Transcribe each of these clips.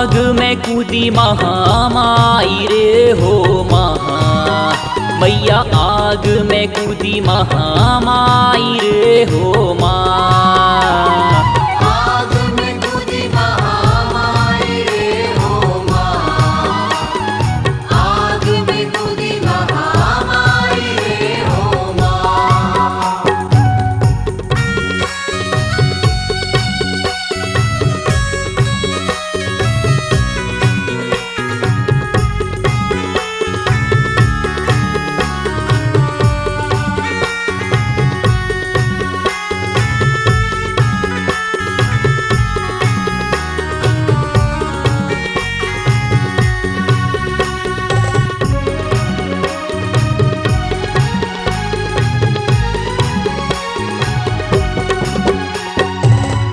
आग में कूदी महामाई रे हो महा मैया आग में कूदी महामाई रे हो माँ। आग में कूदी महामाई रे हो माँ। आग में कूदी महामाई रे हो माँ।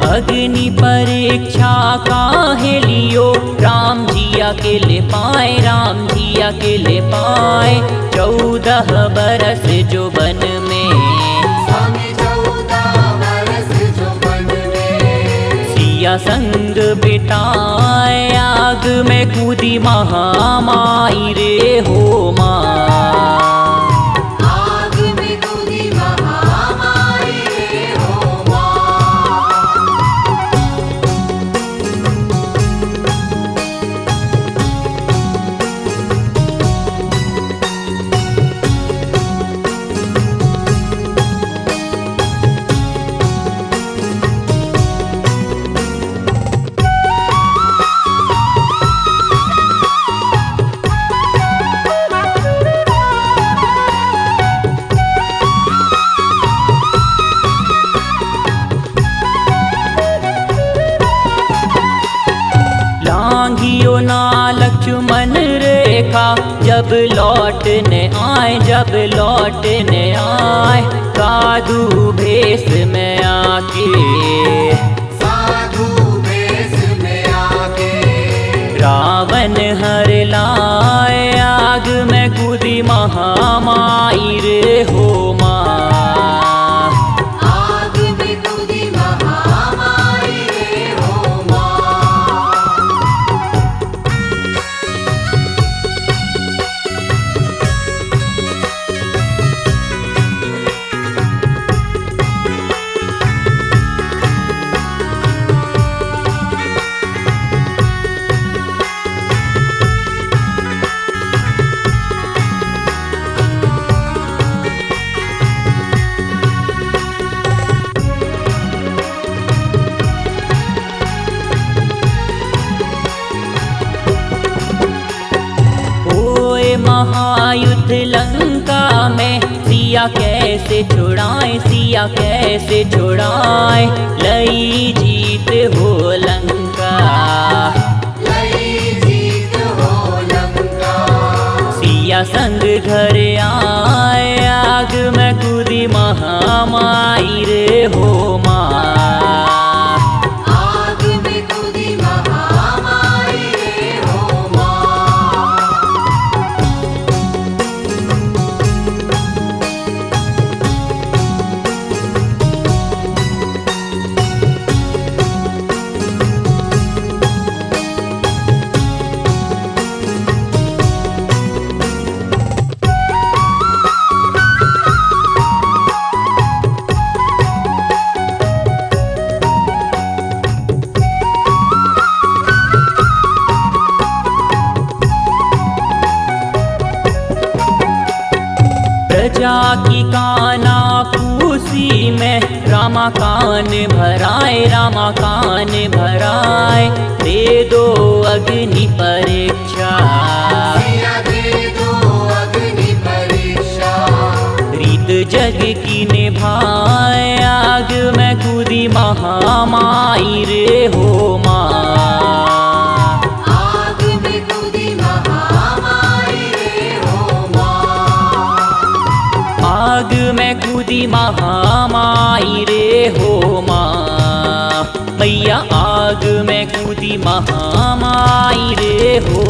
अग्नि परीक्षा काहे लियो राम जी अकेले पाए, राम जी अकेले पाए। 14 बरस जो वन में स्वामी 14 बरस जो वन में सिया संग बिताए। आग में कूदी महामाई रे हो माँ। आग में कूदी महामाई रे हो माँ। लांघियो ना लक्ष्मण रेखा जब लौटने आए, जब लौटने आए। साधु भेष में आके, साधु भेष में आके रावण हर लाए। आग में कूदी महामाई रे हो माँ। आग में कूदी महामाई रे हो माँ। महायुद्ध लंका में सिया कैसे छुड़ाए, सिया कैसे छुड़ाए। लई जीत हो लंका, लई जीत हो लंका सिया संग घर आए। आग में कूदी महामाई रे हो माँ। आग में कूदी महामाई रे हो माँ। प्रजा की काना फूसी में रामा कान भराए, रामा कान भराए। दे दो अग्नि परीक्षा, सिया दे दो अग्नि परीक्षा रीत जग की निभाए। आग में कूदी महामाई रे हो माँ। आग में कूदी महामाई रे हो माँ। आग में कूदी महामाई रे हो माँ। मैया आग में कूदी महामाई रे हो